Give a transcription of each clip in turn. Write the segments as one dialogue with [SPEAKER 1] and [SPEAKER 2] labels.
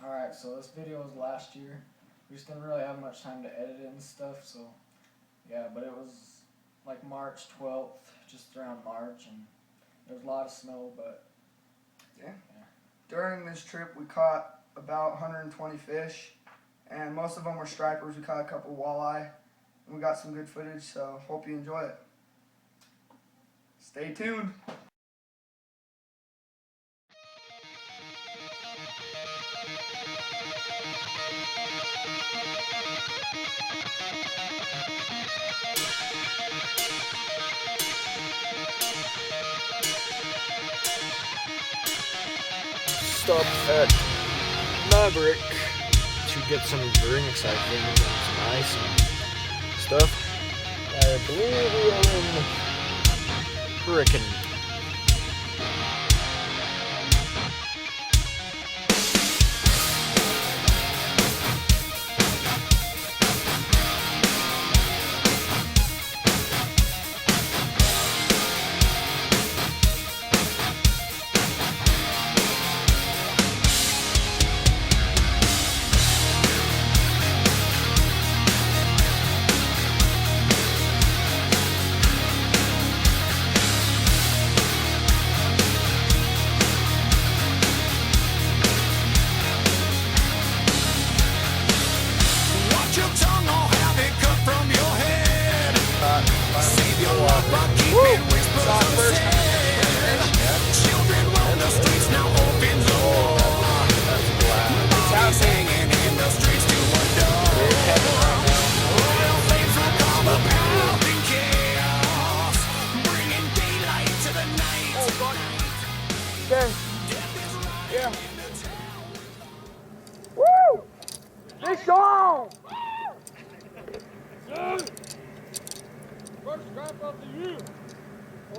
[SPEAKER 1] Alright, so this video was last year. We just didn't really have much time to edit it and stuff, so yeah, but it was like March 12th, just around March, and there was a lot of snow, but
[SPEAKER 2] yeah. During this trip we caught about 120 fish, and most of them were stripers. We caught a couple walleye, and we got some good footage, so hope you enjoy it. Stay tuned.
[SPEAKER 3] Stop at Maverick to get some drinks, I think, and some ice and stuff. I believe we are in Frickin'.
[SPEAKER 2] Yeah. Woo! Fish on!
[SPEAKER 4] First strap up to you.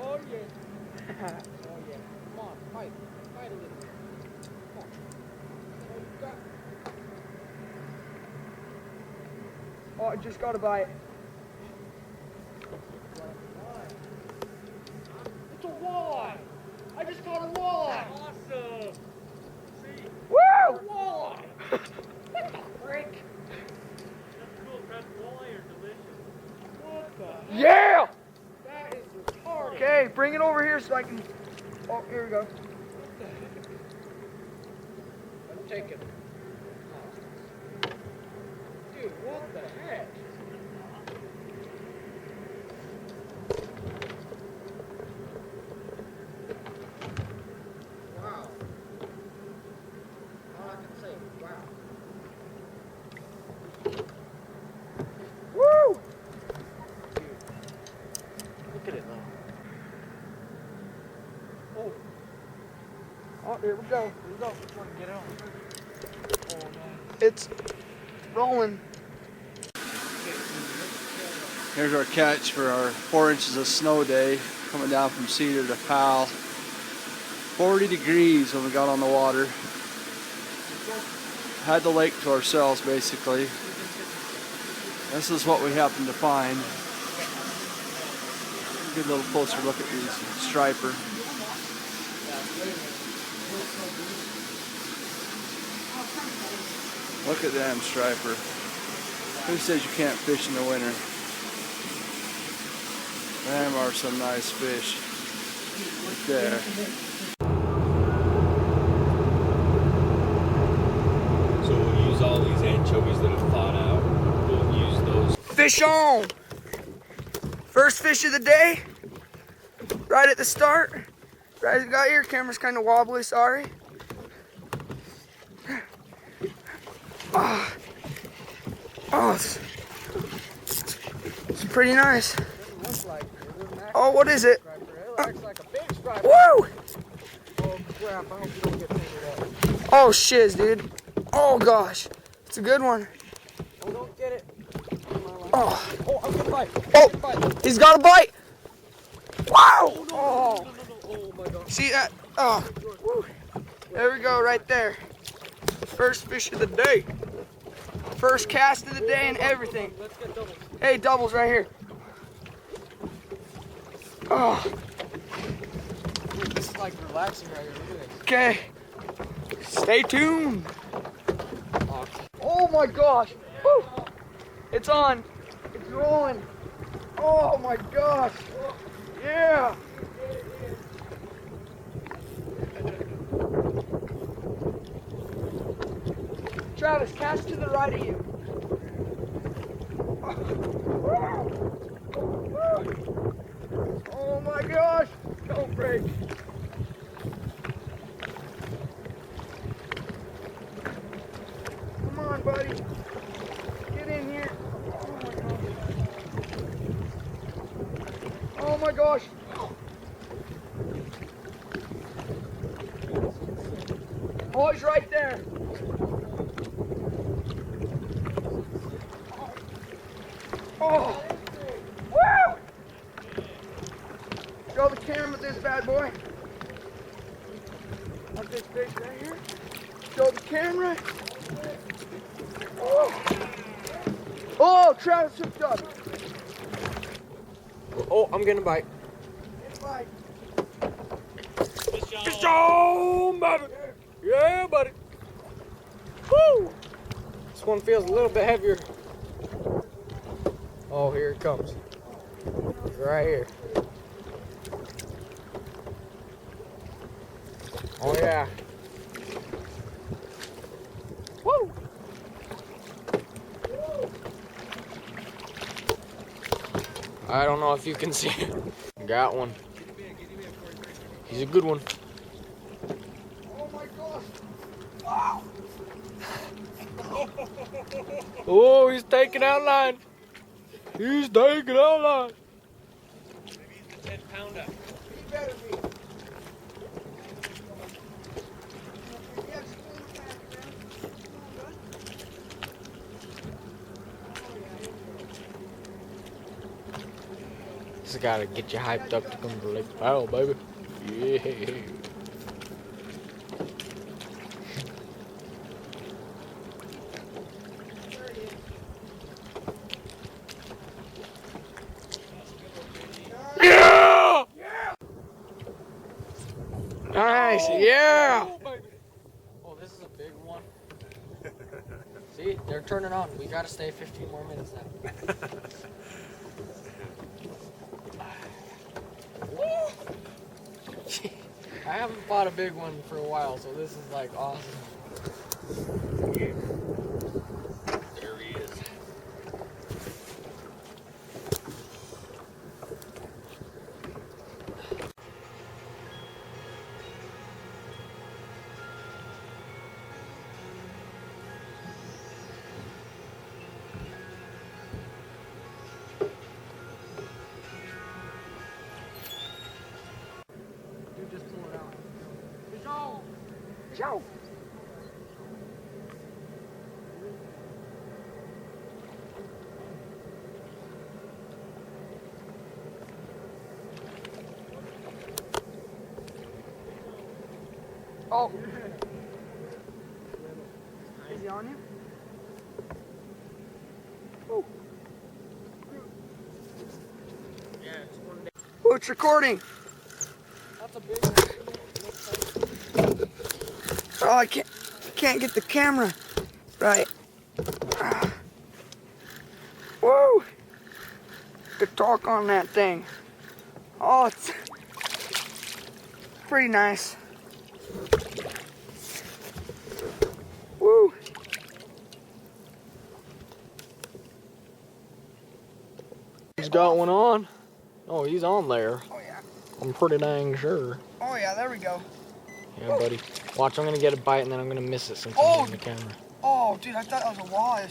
[SPEAKER 4] Oh yeah. Oh yeah. Come on, fight. Fight a little bit. Come on. Oh, you got.
[SPEAKER 2] Oh, I just got a bite.
[SPEAKER 4] It's a walleye. I just caught a walleye. Awesome. See?
[SPEAKER 2] Woo!
[SPEAKER 4] A walleye. What the frick?
[SPEAKER 5] That's cool. Fresh walleye are delicious.
[SPEAKER 4] What the heck?
[SPEAKER 2] Yeah!
[SPEAKER 4] That is retarded.
[SPEAKER 2] Okay, bring it over here so I can. Oh, here we go.
[SPEAKER 4] What the heck? I'm taking. Dude, what the heck? Wow. All I can say is wow.
[SPEAKER 2] Woo!
[SPEAKER 3] Look at it now.
[SPEAKER 4] Oh,
[SPEAKER 2] Oh, here we go.
[SPEAKER 3] Here we go. Which one? Get on. Oh, no.
[SPEAKER 2] It's rolling.
[SPEAKER 6] Here's our catch for our 4 inches of snow day coming down from Cedar to Powell. 40 degrees when we got on the water. Had the lake to ourselves basically. This is what we happened to find. Get a little closer look at these striper. Look at them striper. Who says you can't fish in the winter? Them are some nice fish. Right there.
[SPEAKER 5] So we'll use all these anchovies that have thawed out. We'll use those.
[SPEAKER 2] Fish on! First fish of the day. Right at the start. Right as we got here, camera's kind of wobbly, sorry. Oh, it's pretty nice. Oh, what is it?
[SPEAKER 4] looks like a big striper.
[SPEAKER 2] Woo!
[SPEAKER 4] Oh crap, I hope you don't get fingered up.
[SPEAKER 2] Oh shiz, dude. Oh gosh. It's a good one.
[SPEAKER 4] Oh, don't get it.
[SPEAKER 2] Oh,
[SPEAKER 4] Oh, I'm gonna bite.
[SPEAKER 2] oh,
[SPEAKER 4] Good bite.
[SPEAKER 2] he's got a bite. Wow!
[SPEAKER 4] Oh, oh my god.
[SPEAKER 2] See that? Oh, woo. There we go, right there. First fish of the day. First cast of the day and everything.
[SPEAKER 4] Let's get doubles.
[SPEAKER 2] Hey, doubles right here. Oh,
[SPEAKER 4] This is like relaxing right here. Look at this.
[SPEAKER 2] okay. Stay tuned. my gosh. Woo. It's on. It's rolling. Oh my gosh. Yeah. Travis, cast to the right of you. Oh my gosh. Don't break. Come on, buddy. Get in here. Oh my gosh. Oh, he's right there. Oh. Woo! Show the camera with this bad boy. Got this fish right here. Show the camera. Oh, oh, Travis hooked up.
[SPEAKER 3] Oh, I'm getting a bite.
[SPEAKER 2] It's like,
[SPEAKER 3] Fish on, baby! Yeah, buddy! Woo! This one feels a little bit heavier. Oh, here it comes. It's right here. Oh, yeah. Woo! I don't know if you can see it. Got one. He's a good one.
[SPEAKER 2] oh my gosh. Wow.
[SPEAKER 3] Oh, he's taking out line. He's taking out line.
[SPEAKER 5] Maybe he's the 10-pounder.
[SPEAKER 2] He better be. Yes,
[SPEAKER 3] This has got to get you hyped up to come to Lake Powell, baby. Yeah. Yeah! Nice, yeah! Oh, this is a big one. See, they're turning on. We gotta stay 15 more minutes now. I haven't fought a big one for a while, so this is like awesome. There he is.
[SPEAKER 2] Dude, just pull it out. Fish on! Fish on! Oh! Is he on you? Oh!
[SPEAKER 3] Yeah, it's one day.
[SPEAKER 2] Oh, it's recording!
[SPEAKER 3] That's a big one.
[SPEAKER 2] Oh, I can't get the camera right. Ah. Whoa! Good torque on that thing. Oh, it's pretty nice. Woo!
[SPEAKER 3] He's got one on. Oh, he's on there.
[SPEAKER 2] Oh yeah.
[SPEAKER 3] I'm pretty dang sure.
[SPEAKER 2] Oh yeah, there we go.
[SPEAKER 3] Yeah, buddy. Watch, I'm gonna get a bite and then I'm gonna miss it since
[SPEAKER 2] Oh.
[SPEAKER 3] I'm on the camera.
[SPEAKER 2] Oh, dude, I thought that was a walleye.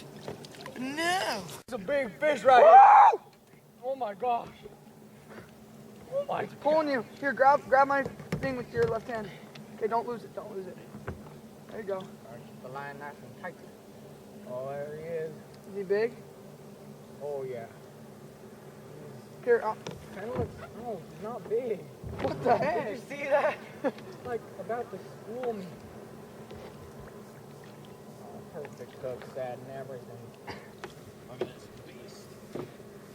[SPEAKER 2] No!
[SPEAKER 3] It's a big fish right here. Oh my gosh. Oh my
[SPEAKER 2] It's pulling you. Here, grab my thing with your left hand. Okay, don't lose it. Don't lose it. There you go.
[SPEAKER 3] Keep the line nice and tight. Oh, there he is.
[SPEAKER 2] Is he big?
[SPEAKER 3] Oh yeah.
[SPEAKER 2] Here,
[SPEAKER 3] Kind of looks. No, he's not big.
[SPEAKER 2] what the heck?
[SPEAKER 3] Did you see that? Like about to school me. Oh, perfect hook set and everything. Look at this beast.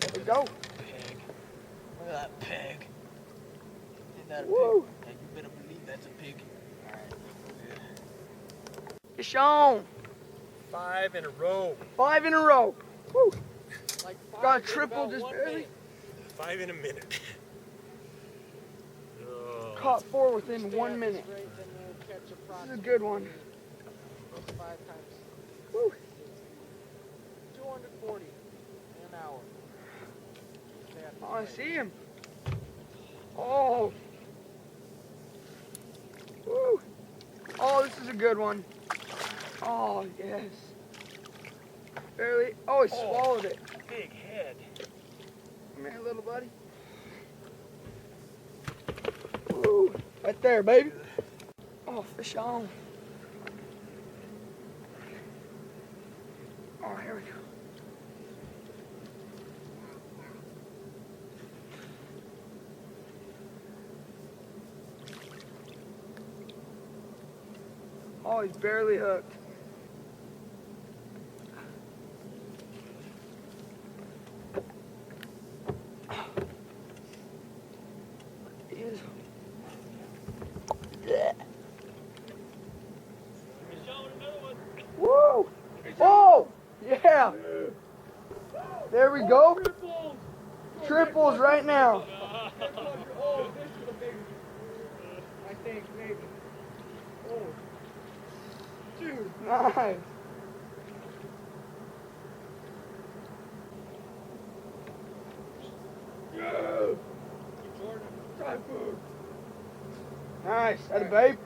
[SPEAKER 2] There we go.
[SPEAKER 3] Pig. Look at that pig. Isn't that a
[SPEAKER 2] Woo.
[SPEAKER 3] pig? Yeah, you better believe that's a pig. Alright.
[SPEAKER 2] Fish on.
[SPEAKER 5] 5 in a row.
[SPEAKER 2] 5 in a row. Woo.
[SPEAKER 4] Like
[SPEAKER 2] Got a
[SPEAKER 4] 5 in
[SPEAKER 2] triple
[SPEAKER 4] about
[SPEAKER 2] just
[SPEAKER 4] 1
[SPEAKER 2] barely.
[SPEAKER 4] minute.
[SPEAKER 5] 5 in a minute. Oh.
[SPEAKER 2] Caught 4 within
[SPEAKER 4] Stay
[SPEAKER 2] 1
[SPEAKER 4] at
[SPEAKER 2] minute.
[SPEAKER 4] this rate, then we'll catch
[SPEAKER 2] This is a
[SPEAKER 4] approximately
[SPEAKER 2] good one.
[SPEAKER 4] 5 times
[SPEAKER 2] Woo.
[SPEAKER 4] 240 an hour. Stay at this
[SPEAKER 2] Oh, I
[SPEAKER 4] rate.
[SPEAKER 2] see him. Oh. Woo. Oh, this is a good one. Oh, yes. Barely. Oh, he swallowed it.
[SPEAKER 5] Big head.
[SPEAKER 2] Come here, little buddy. Woo. Right there, baby. Oh, fish on. Oh, here we go. Oh, he's barely hooked. He is. Yeah. Woo! Oh! Yeah! There we go. Triples right now.
[SPEAKER 4] Oh, this is a big one. I think maybe. Oh. Dude.
[SPEAKER 2] Nice. Nice. That a babe?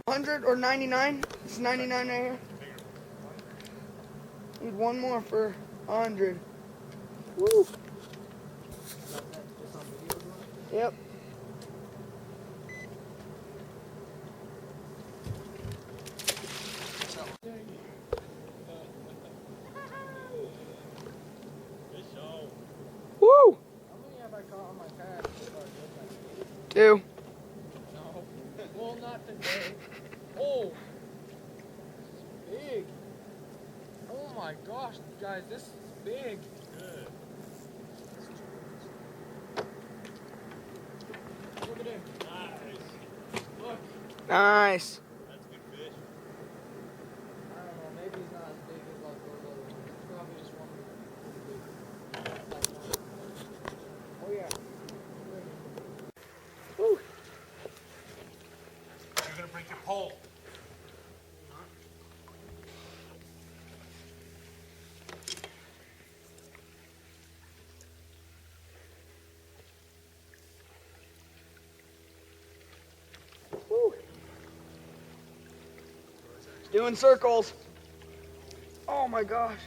[SPEAKER 2] 100 or 99? It's 99 right here. Need one more for 100. Woo. Yep. Woo!
[SPEAKER 4] How many have I caught on my kayak so far?
[SPEAKER 2] 2.
[SPEAKER 4] No. Well, not today. Oh! This is big. Oh my gosh, guys, this is big.
[SPEAKER 5] Good.
[SPEAKER 4] Look at him.
[SPEAKER 5] Nice.
[SPEAKER 4] Look.
[SPEAKER 6] Nice.
[SPEAKER 5] That's good fish.
[SPEAKER 4] I don't know, maybe he's not as big as like those other ones. He's probably just one big. Oh yeah.
[SPEAKER 2] Woo.
[SPEAKER 5] You're gonna break your pole.
[SPEAKER 2] Woo. Doing circles. Oh my gosh.